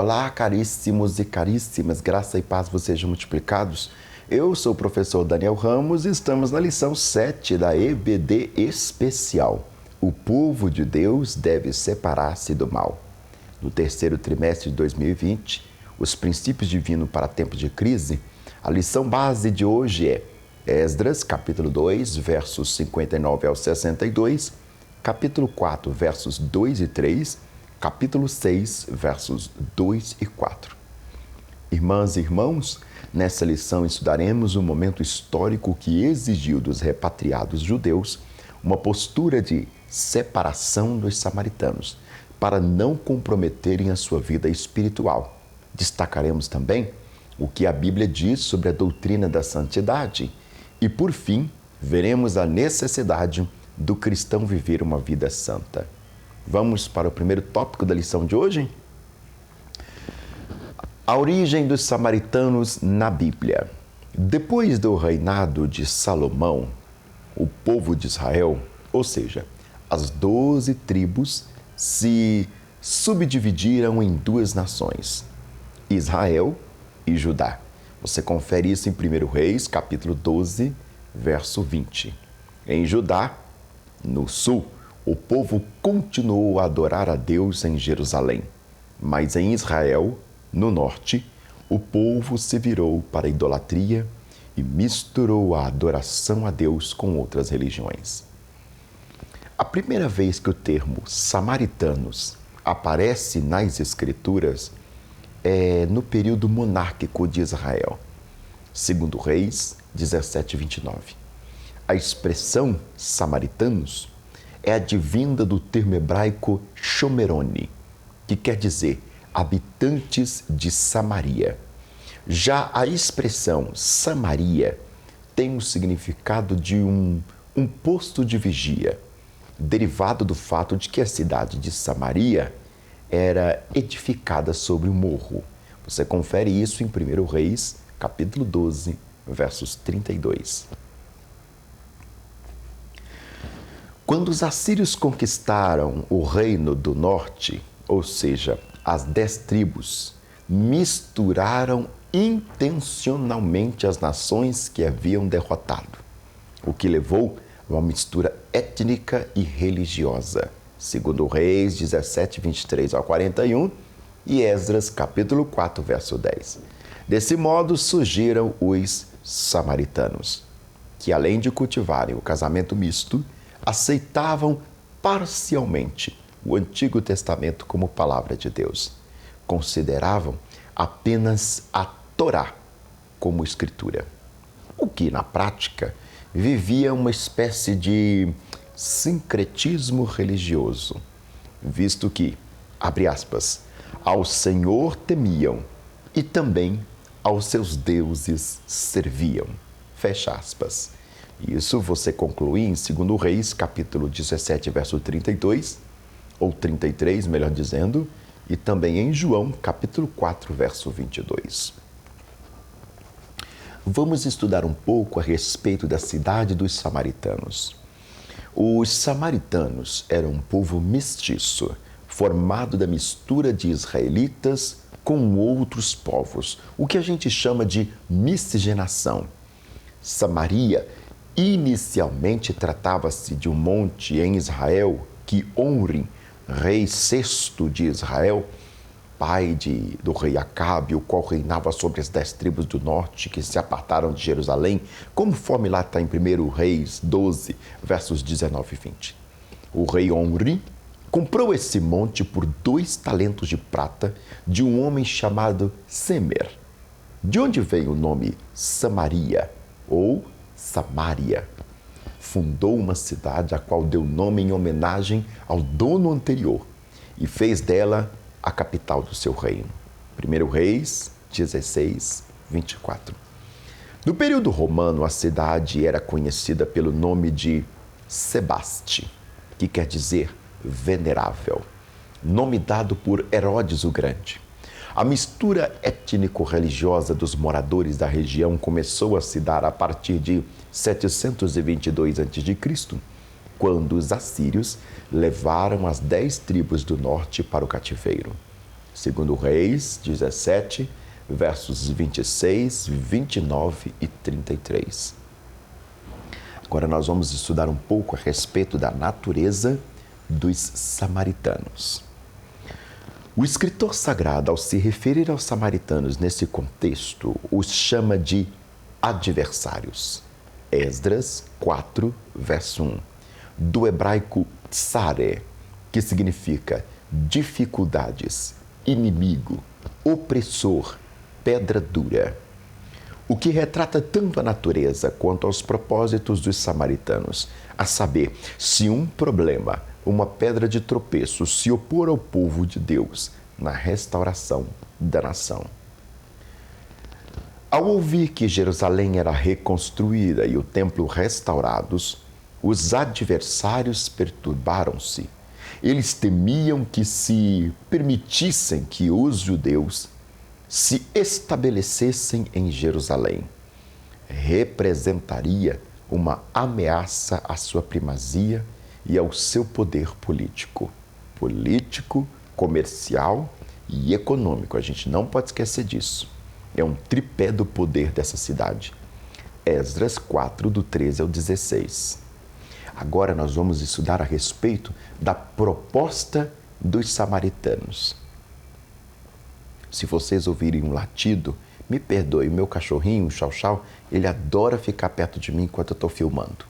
Olá, caríssimos e caríssimas, graça e paz vos sejam multiplicados. Eu sou o professor Daniel Ramos e estamos na lição 7 da EBD Especial. O povo de Deus deve separar-se do mal. No terceiro trimestre de 2020, os princípios divinos para tempos de crise, a lição base de hoje é Esdras, capítulo 2, versos 59 ao 62, capítulo 4, versos 2 e 3, capítulo 6, versos 2 e 4. Irmãs e irmãos, nessa lição estudaremos um momento histórico que exigiu dos repatriados judeus uma postura de separação dos samaritanos, para não comprometerem a sua vida espiritual. Destacaremos também o que a Bíblia diz sobre a doutrina da santidade e, por fim, veremos a necessidade do cristão viver uma vida santa. Vamos para o primeiro tópico da lição de hoje? A origem dos samaritanos na Bíblia. Depois do reinado de Salomão, o povo de Israel, ou seja, as 12 tribos, se subdividiram em duas nações, Israel e Judá. Você confere isso em 1 Reis, capítulo 12, verso 20. Em Judá, no sul, o povo continuou a adorar a Deus em Jerusalém, mas em Israel, no norte, o povo se virou para a idolatria e misturou a adoração a Deus com outras religiões. A primeira vez que o termo samaritanos aparece nas Escrituras é no período monárquico de Israel, 2 Reis 17:29. A expressão samaritanos é advinda do termo hebraico shomeroni, que quer dizer habitantes de Samaria. Já a expressão Samaria tem o significado de um posto de vigia, derivado do fato de que a cidade de Samaria era edificada sobre um morro. Você confere isso em 1 Reis, capítulo 12, versos 32. Quando os assírios conquistaram o reino do norte, ou seja, as 10 tribos, misturaram intencionalmente as nações que haviam derrotado, o que levou a uma mistura étnica e religiosa. 2 Reis 17, 23 ao 41 e Esdras, capítulo 4, verso 10. Desse modo surgiram os samaritanos, que além de cultivarem o casamento misto, aceitavam parcialmente o Antigo Testamento como palavra de Deus. Consideravam apenas a Torá como escritura, o que, na prática, vivia uma espécie de sincretismo religioso, visto que, abre aspas, ao Senhor temiam e também aos seus deuses serviam, fecha aspas. Isso você conclui em 2 Reis, capítulo 17, verso 32, ou 33, melhor dizendo, e também em João, capítulo 4, verso 22. Vamos estudar um pouco a respeito da cidade dos samaritanos. Os samaritanos eram um povo mestiço, formado da mistura de israelitas com outros povos, o que a gente chama de miscigenação. Samaria inicialmente tratava-se de um monte em Israel que Onri, rei sexto de Israel, pai do rei Acabe, o qual reinava sobre as 10 tribos do norte que se apartaram de Jerusalém, conforme lá está em 1 Reis 12, versos 19 e 20. O rei Onri comprou esse monte por 2 talentos de prata de um homem chamado Semer, de onde veio o nome Samaria ou Samária. Fundou uma cidade a qual deu nome em homenagem ao dono anterior e fez dela a capital do seu reino. 1 Reis 16, 24. No período romano, a cidade era conhecida pelo nome de Sebaste, que quer dizer venerável, nome dado por Herodes o Grande. A mistura étnico-religiosa dos moradores da região começou a se dar a partir de 722 a.C., quando os assírios levaram as 10 tribos do norte para o cativeiro. Segundo Reis 17, versos 26, 29 e 33. Agora nós vamos estudar um pouco a respeito da natureza dos samaritanos. O escritor sagrado, ao se referir aos samaritanos nesse contexto, os chama de adversários. Esdras 4, verso 1. Do hebraico tsare, que significa dificuldades, inimigo, opressor, pedra dura. O que retrata tanto a natureza quanto aos propósitos dos samaritanos, a saber, se um problema, uma pedra de tropeço, se opor ao povo de Deus na restauração da nação. Ao ouvir que Jerusalém era reconstruída e o templo restaurados, os adversários perturbaram-se. Eles temiam que se permitissem que os judeus se estabelecessem em Jerusalém. Representaria uma ameaça à sua primazia e ao seu poder político, comercial e econômico. A gente não pode esquecer disso. É um tripé do poder dessa cidade. Esdras 4, do 13 ao 16. Agora nós vamos estudar a respeito da proposta dos samaritanos. Se vocês ouvirem um latido, me perdoe, meu cachorrinho, o Chau-Chau, ele adora ficar perto de mim enquanto eu estou filmando.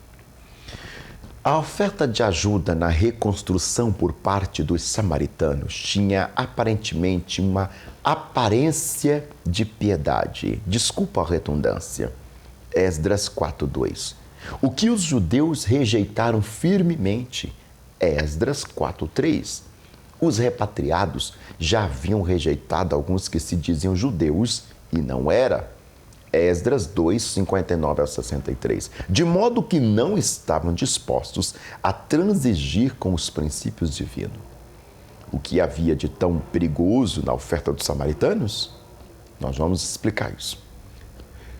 A oferta de ajuda na reconstrução por parte dos samaritanos tinha aparentemente uma aparência de piedade. Desculpa a redundância. Esdras 4:2. O que os judeus rejeitaram firmemente. Esdras 4:3. Os repatriados já haviam rejeitado alguns que se diziam judeus e não era. Esdras 2, 59 ao 63. De modo que não estavam dispostos a transigir com os princípios divinos. O que havia de tão perigoso na oferta dos samaritanos? Nós vamos explicar isso.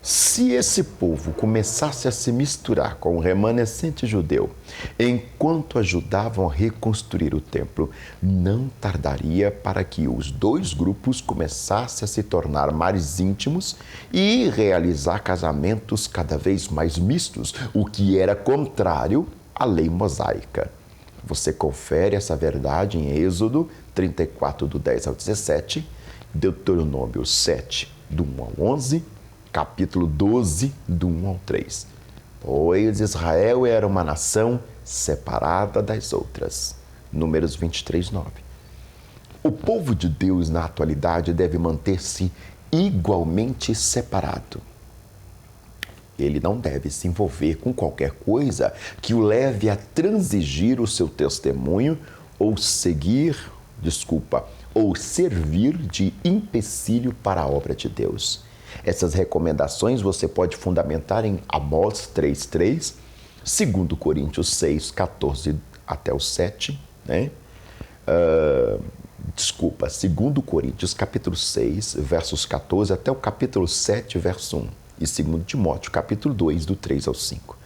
Se esse povo começasse a se misturar com o remanescente judeu, enquanto ajudavam a reconstruir o templo, não tardaria para que os dois grupos começassem a se tornar mais íntimos e realizar casamentos cada vez mais mistos, o que era contrário à lei mosaica. Você confere essa verdade em Êxodo 34, do 10 ao 17, Deuteronômio 7, do 1 ao 11, capítulo 12, do 1 ao 3. Pois Israel era uma nação separada das outras. Números 23, 9. O povo de Deus, na atualidade, deve manter-se igualmente separado. Ele não deve se envolver com qualquer coisa que o leve a transigir o seu testemunho ou servir de empecilho para a obra de Deus. Essas recomendações você pode fundamentar em Amós 3:3, 2 Coríntios 6, 14 até o 7, né? 2 Coríntios capítulo 6, versos 14 até o capítulo 7, verso 1. E 2 Timóteo capítulo 2, do 3 ao 5.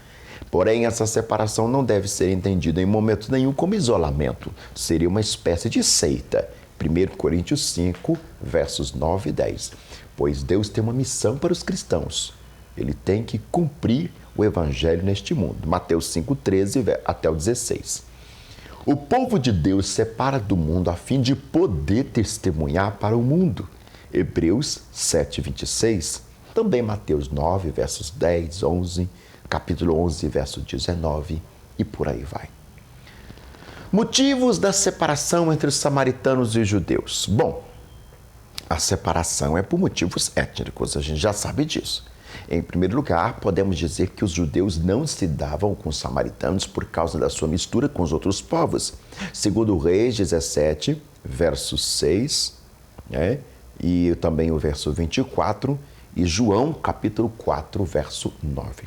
Porém, essa separação não deve ser entendida em momento nenhum como isolamento. Seria uma espécie de seita. 1 Coríntios 5, versos 9 e 10. Pois Deus tem uma missão para os cristãos. Ele tem que cumprir o evangelho neste mundo. Mateus 5, 13 até o 16. O povo de Deus separa do mundo a fim de poder testemunhar para o mundo. Hebreus 7, 26. Também Mateus 9, versos 10, 11, capítulo 11, verso 19 e por aí vai. Motivos da separação entre os samaritanos e os judeus. Bom, a separação é por motivos étnicos, a gente já sabe disso. Em primeiro lugar, podemos dizer que os judeus não se davam com os samaritanos por causa da sua mistura com os outros povos. Segundo Reis 17, verso 6, né? E também o verso 24, e João capítulo 4, verso 9.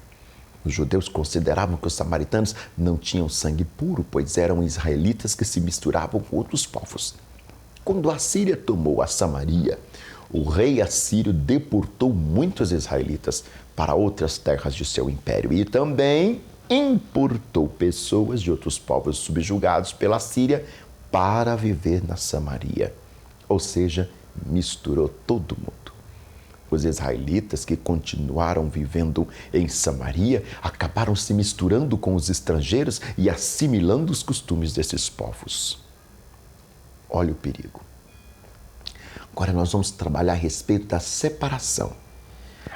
Os judeus consideravam que os samaritanos não tinham sangue puro, pois eram israelitas que se misturavam com outros povos. Quando a Síria tomou a Samaria, o rei assírio deportou muitos israelitas para outras terras de seu império e também importou pessoas de outros povos subjugados pela Síria para viver na Samaria. Ou seja, misturou todo mundo. Os israelitas que continuaram vivendo em Samaria acabaram se misturando com os estrangeiros e assimilando os costumes desses povos. Olha o perigo. Agora nós vamos trabalhar a respeito da separação.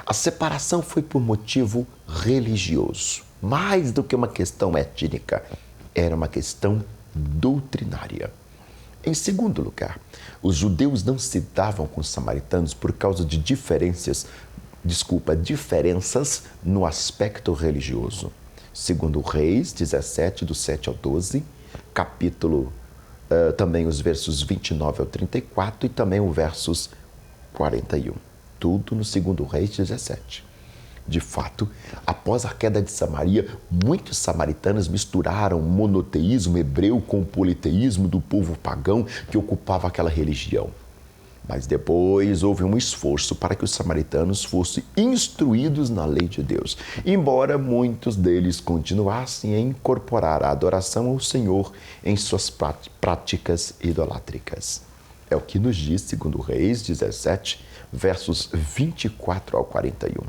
A separação foi por motivo religioso, mais do que uma questão étnica, era uma questão doutrinária. Em segundo lugar, os judeus não se davam com os samaritanos por causa de diferenças no aspecto religioso. Segundo Reis 17, do 7 ao 12, também os versos 29 ao 34 e também os versos 41. Tudo no segundo Reis 17. De fato, após a queda de Samaria, muitos samaritanos misturaram o monoteísmo hebreu com o politeísmo do povo pagão que ocupava aquela religião. Mas depois houve um esforço para que os samaritanos fossem instruídos na lei de Deus, embora muitos deles continuassem a incorporar a adoração ao Senhor em suas práticas idolátricas. É o que nos diz, segundo Reis 17, versos 24 ao 41.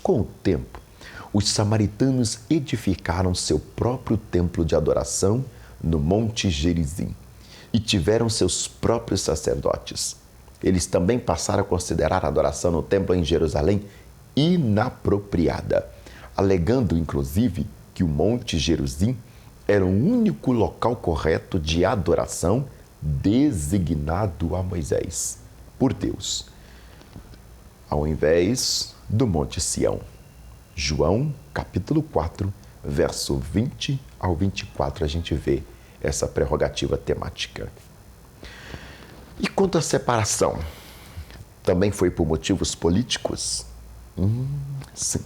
Com o tempo, os samaritanos edificaram seu próprio templo de adoração no Monte Gerizim e tiveram seus próprios sacerdotes. Eles também passaram a considerar a adoração no templo em Jerusalém inapropriada, alegando, inclusive, que o Monte Gerizim era o único local correto de adoração designado a Moisés por Deus, ao invés do Monte Sião. João, capítulo 4, verso 20 ao 24, a gente vê essa prerrogativa temática. E quanto à separação? Também foi por motivos políticos? Sim.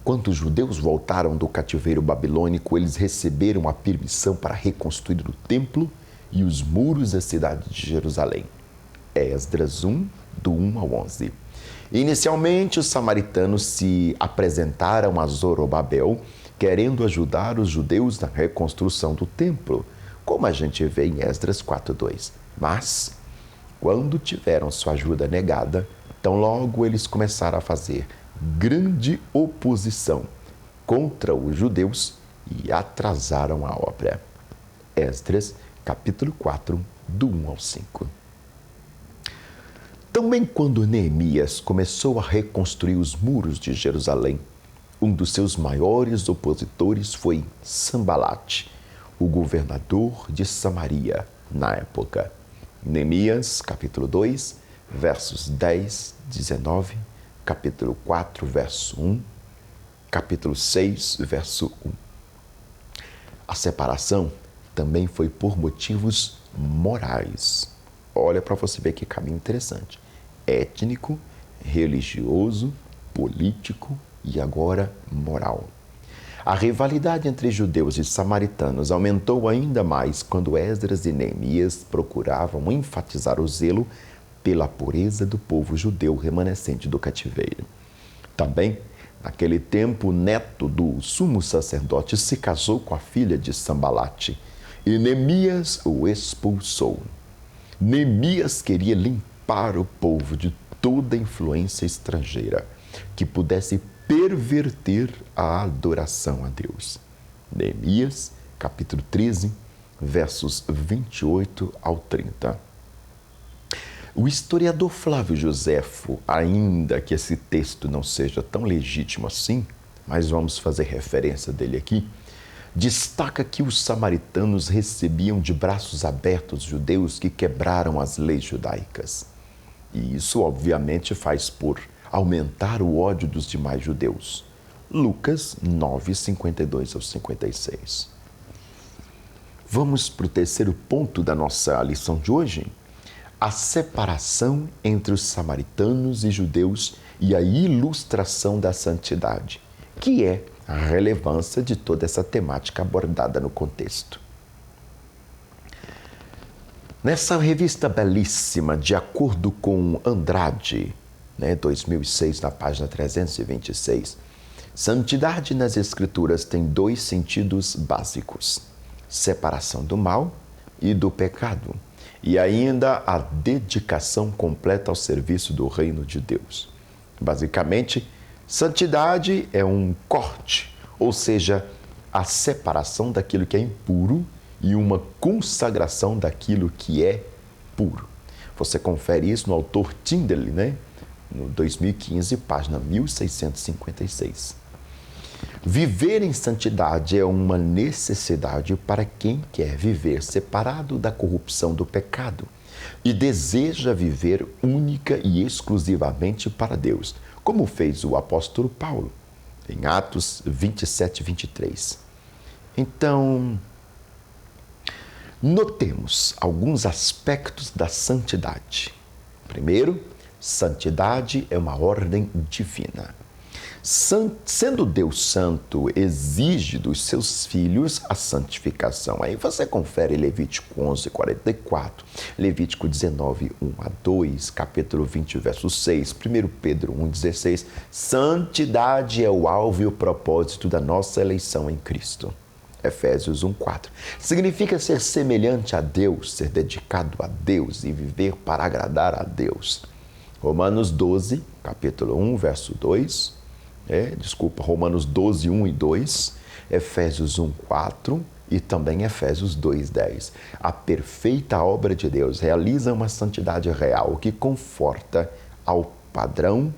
Quando os judeus voltaram do cativeiro babilônico, eles receberam a permissão para reconstruir o templo e os muros da cidade de Jerusalém. Esdras 1, do 1 ao 11. Inicialmente, os samaritanos se apresentaram a Zorobabel, querendo ajudar os judeus na reconstrução do templo, como a gente vê em Esdras 4:2. Mas, quando tiveram sua ajuda negada, tão logo eles começaram a fazer grande oposição contra os judeus e atrasaram a obra. Esdras, capítulo 4, do 1 ao 5. Também quando Neemias começou a reconstruir os muros de Jerusalém, um dos seus maiores opositores foi Sambalate, o governador de Samaria na época. Neemias, capítulo 2, versos 10, 19, capítulo 4, verso 1, capítulo 6, verso 1. A separação também foi por motivos morais. Olha para você ver que caminho interessante. Étnico, religioso, político e agora moral. A rivalidade entre judeus e samaritanos aumentou ainda mais quando Esdras e Neemias procuravam enfatizar o zelo pela pureza do povo judeu remanescente do cativeiro. Também, naquele tempo, o neto do sumo sacerdote se casou com a filha de Sambalate e Neemias o expulsou. Neemias queria limpar o povo de toda influência estrangeira que pudesse perverter a adoração a Deus. Neemias, capítulo 13, versos 28 ao 30. O historiador Flávio Joséfo, ainda que esse texto não seja tão legítimo assim, mas vamos fazer referência dele aqui, destaca que os samaritanos recebiam de braços abertos os judeus que quebraram as leis judaicas. E isso, obviamente, faz por aumentar o ódio dos demais judeus. Lucas 9, 52 ao 56. Vamos para o terceiro ponto da nossa lição de hoje. A separação entre os samaritanos e judeus e a ilustração da santidade, que é a relevância de toda essa temática abordada no contexto. Nessa revista belíssima, de acordo com Andrade, 2006, na página 326, santidade nas Escrituras tem dois sentidos básicos: separação do mal e do pecado. e ainda a dedicação completa ao serviço do reino de Deus. Basicamente, santidade é um corte, ou seja, a separação daquilo que é impuro e uma consagração daquilo que é puro. Você confere isso no autor Tyndale, né? No 2015, página 1656. Viver em santidade é uma necessidade para quem quer viver separado da corrupção do pecado e deseja viver única e exclusivamente para Deus, como fez o apóstolo Paulo, em Atos 27, 23. Então, notemos alguns aspectos da santidade. Primeiro, santidade é uma ordem divina. Sendo Deus santo, exige dos seus filhos a santificação. Aí você confere Levítico 11, 44, Levítico 19, 1 a 2, capítulo 20, verso 6, 1 Pedro 1, 16. Santidade é o alvo e o propósito da nossa eleição em Cristo. Efésios 1, 4. Significa ser semelhante a Deus, ser dedicado a Deus e viver para agradar a Deus. Romanos 12, capítulo 1, verso 2. Romanos 12, 1 e 2, Efésios 1, 4 e também Efésios 2, 10. A perfeita obra de Deus realiza uma santidade real que conforta ao padrão,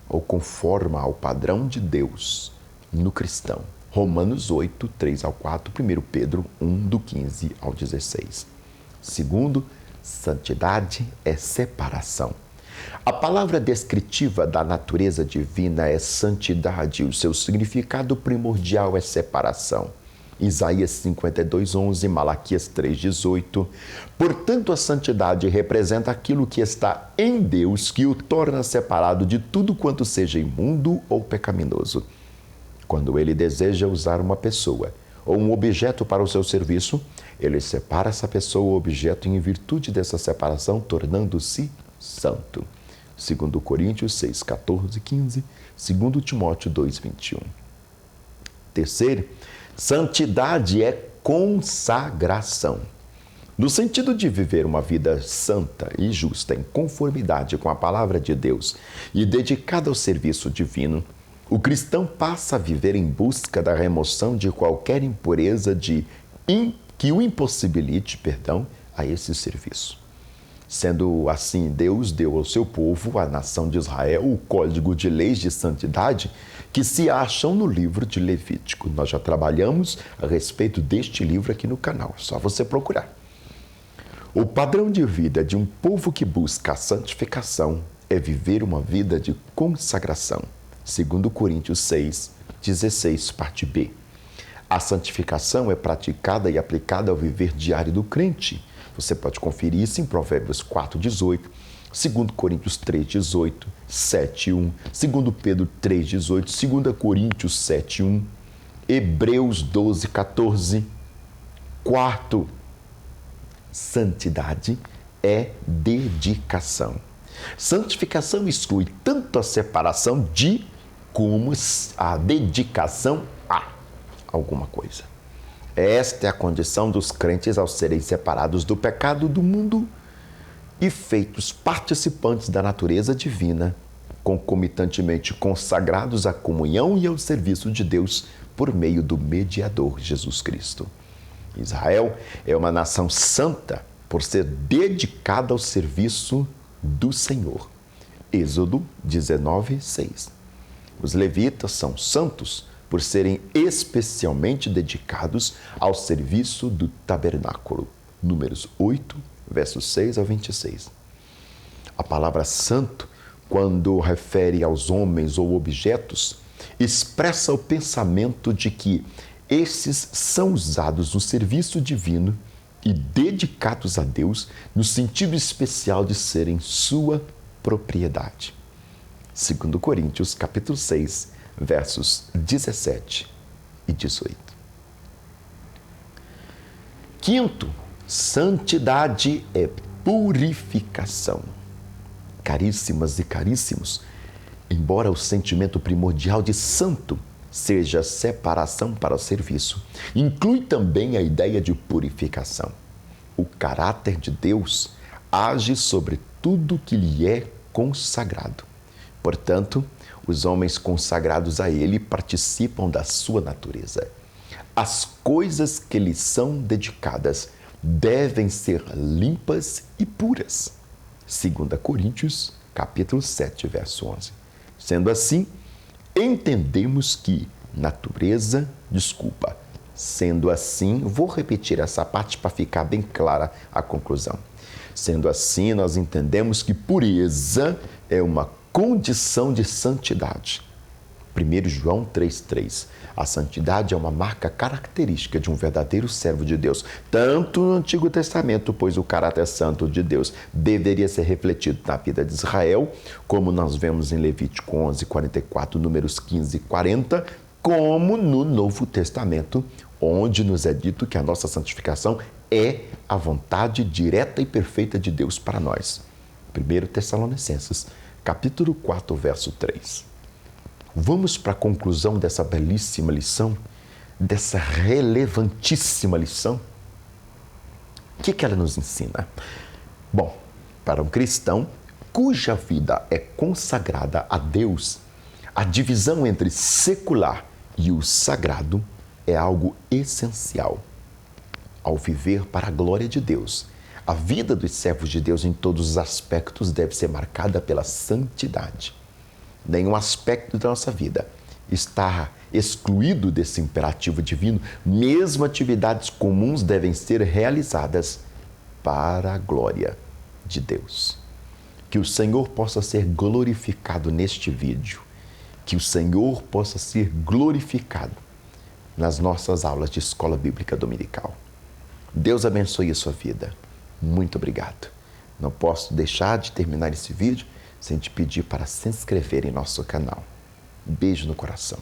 ou conforma ao padrão de Deus no cristão. Romanos 8, 3 ao 4, 1 Pedro 1, do 15 ao 16. Segundo, santidade é separação. A palavra descritiva da natureza divina é santidade, o seu significado primordial é separação. Isaías 52, 11, Malaquias 3, 18. Portanto, a santidade representa aquilo que está em Deus, que o torna separado de tudo quanto seja imundo ou pecaminoso. Quando ele deseja usar uma pessoa ou um objeto para o seu serviço, ele separa essa pessoa ou objeto em virtude dessa separação, tornando-se santo. 2 Coríntios 6, 14 e 15, 2 Timóteo 2, 21. Terceiro, santidade é consagração. No sentido de viver uma vida santa e justa em conformidade com a palavra de Deus e dedicada ao serviço divino, o cristão passa a viver em busca da remoção de qualquer impureza que o impossibilite, a esse serviço. Sendo assim, Deus deu ao seu povo, a nação de Israel, o código de leis de santidade que se acham no livro de Levítico. Nós já trabalhamos a respeito deste livro aqui no canal, é só você procurar. O padrão de vida de um povo que busca a santificação é viver uma vida de consagração. 2 Coríntios 6, 16, parte B. A santificação é praticada e aplicada ao viver diário do crente. Você pode conferir isso em Provérbios 4, 18, 2 Coríntios 3, 18, 7, 1, 2 Pedro 3, 18, 2 Coríntios 7, 1, Hebreus 12, 14. Quarto, santidade é dedicação. Santificação exclui tanto a separação de como a dedicação a alguma coisa. Esta é a condição dos crentes ao serem separados do pecado do mundo e feitos participantes da natureza divina, concomitantemente consagrados à comunhão e ao serviço de Deus por meio do mediador Jesus Cristo. Israel é uma nação santa por ser dedicada ao serviço do Senhor. Êxodo 19, 6. Os levitas são santos por serem especialmente dedicados ao serviço do tabernáculo. Números 8, versos 6 ao 26. A palavra santo, quando refere aos homens ou objetos, expressa o pensamento de que esses são usados no serviço divino e dedicados a Deus no sentido especial de serem sua propriedade. 2 Coríntios, capítulo 6, versos 17 e 18. Quinto, santidade é purificação. Caríssimas e caríssimos, embora o sentimento primordial de santo seja separação para o serviço, inclui também a ideia de purificação. o caráter de Deus age sobre tudo que lhe é consagrado. Portanto, os homens consagrados a Ele participam da sua natureza. As coisas que lhe são dedicadas devem ser limpas e puras. 2 Coríntios, capítulo 7, verso 11. Sendo assim, entendemos que Sendo assim, vou repetir essa parte para ficar bem clara a conclusão. Sendo assim, nós entendemos que pureza é uma condição de santidade. 1 João 3,3. A santidade é uma marca característica de um verdadeiro servo de Deus, tanto no Antigo Testamento, pois o caráter santo de Deus deveria ser refletido na vida de Israel, como nós vemos em Levítico 11:44, Números 15:40, como no Novo Testamento, onde nos é dito que a nossa santificação é a vontade direta e perfeita de Deus para nós. 1 Tessalonicenses, capítulo 4, verso 3. Vamos para a conclusão dessa belíssima lição, dessa relevantíssima lição. O que ela nos ensina? Bom, para um cristão cuja vida é consagrada a Deus, a divisão entre secular e o sagrado é algo essencial. Ao viver para a glória de Deus, a vida dos servos de Deus em todos os aspectos deve ser marcada pela santidade. Nenhum aspecto da nossa vida está excluído desse imperativo divino, mesmo atividades comuns devem ser realizadas para a glória de Deus. Que o Senhor possa ser glorificado neste vídeo, que o Senhor possa ser glorificado nas nossas aulas de Escola Bíblica Dominical. Deus abençoe a sua vida. Muito obrigado. Não posso deixar de terminar esse vídeo sem te pedir para se inscrever em nosso canal. Um beijo no coração.